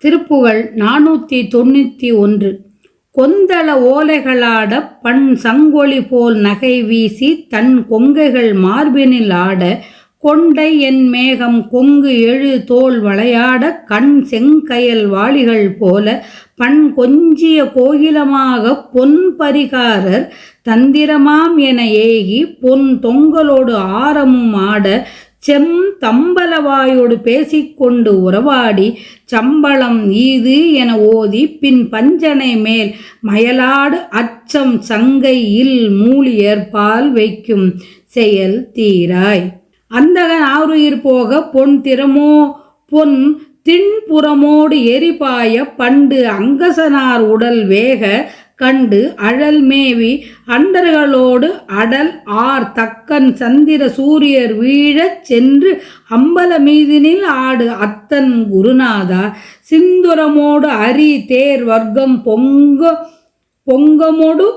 திருப்புகழ் 491. கொந்தள ஓலைகளாட பண் சங்கொலி போல் நகை வீசி தன் கொங்கைகள் மார்பினில் ஆட கொண்டை என் மேகம் கொங்கு எழு தோல் வளையாட கண் செங்கயல் வாளிகள் போல பண் கொஞ்சிய கோகிலமாக பொன் பரிகாரர் தந்திரமாம் என ஏகி பொன் தொங்கலோடு ஆரமும் ஆட செம் தம்பலவாயோடு பேசிக்கொண்டு உறவாடி சம்பளம் ஈது என ஓதி பின் பஞ்சனை மேல் மயலாடு அச்சம் சங்கை இல் மூலியற்பால் வைக்கும் செயல் தீராய். அந்தகன் ஆருயிர் போக பொன் திண்புறமோடு எரிபாய பண்டு அங்கசனார் உடல் வேக கண்டு அழல் மேவி அண்டர்களோடு அடல் ஆர் தக்கன் சந்திர சூரியர் வீழச் சென்று அம்பல மீதினில் ஆடு அத்தன் குருநாதா சிந்துரமோடு அரி தேர் வர்க்கம் பொங்கமோடு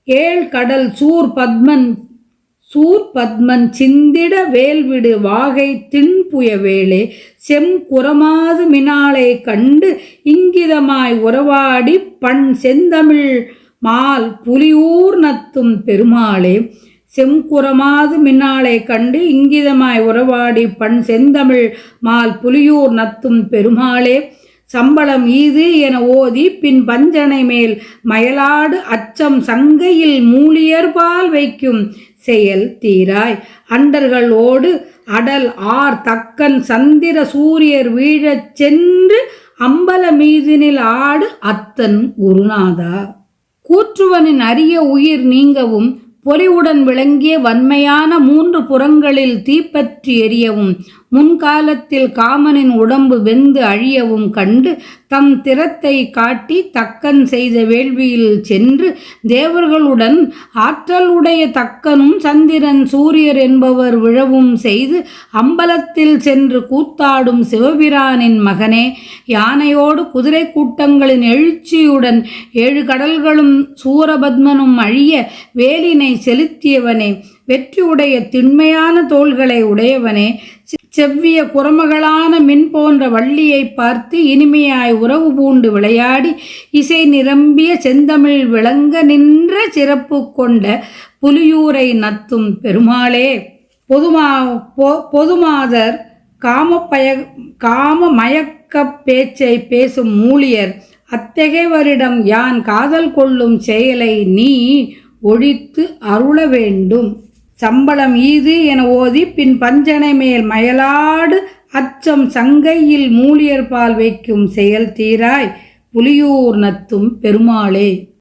ஏழ் கடல் சூர்பத்மன் சிந்திட வேல்விடு வாகை திண்புய வேளே செம் குரமாது மினாலை கண்டு இங்கிதமாய் உறவாடி பண் செந்தமிழ் மால் புலியூர் நத்தும் பெருமாளே. செம்குரமாது மின்னாலை கண்டு இங்கிதமாய் உறவாடி பண் செந்தமிழ் மால் புலியூர் நத்தும் பெருமாளே. சம்பளம் ஈது என ஓதி பின் பஞ்சனை மேல் மயலாடு அச்சம் சங்கையில் மூலியற்பால் வைக்கும் செயல் தீராய். அண்டர்களோடு அடல் ஆர் தக்கன் சந்திர சூரியர் வீழச் சென்று அம்பல மீதினில் ஆடு அத்தன் குருநாதா. கூற்றுவனின் அரிய உயிர் நீங்கவும் பொலிவுடன் விளங்கிய வன்மையான 3 புறங்களில் தீப்பற்றி எரியவும் முன்காலத்தில் காமனின் உடம்பு வெந்து அழியவும் கண்டு தம் திறத்தை காட்டி தக்கன் செய்த வேள்வியில் சென்று தேவர்களுடன் ஆற்றல் உடைய தக்கனும் சந்திரன் சூரியர் என்பவர் விழவும் செய்து அம்பலத்தில் சென்று கூத்தாடும் சிவபிரானின் மகனே, யானையோடு குதிரை கூட்டங்களின் எழுச்சியுடன் 7 கடல்களும் சூரபத்மனும் அழிய வேலினை செலுத்தியவனே, வெற்றியுடைய திண்மையான தோள்களை உடையவனே, செவ்விய குரமகளான மின் போன்ற வள்ளியை பார்த்து இனிமையாய் உறவு பூண்டு விளையாடி இசை நிரம்பிய செந்தமிழ் விளங்க நின்ற சிறப்பு கொண்ட புலியூரை நத்தும் பெருமாளே. பொதுமாதர் காம மயக்க பேச்சை பேசும் மூலியர் அத்தகையவரிடம் யான் காதல் கொள்ளும் செயலை நீ ஒழித்து அருள வேண்டும். சம்பளம் ஈது என ஓதி பின் பஞ்சனை மேல் மயலாடு அச்சம் சங்கையில் மூலியற்பால் வைக்கும் செயல் தீராய். புலியூர் நத்தும் பெருமாளே.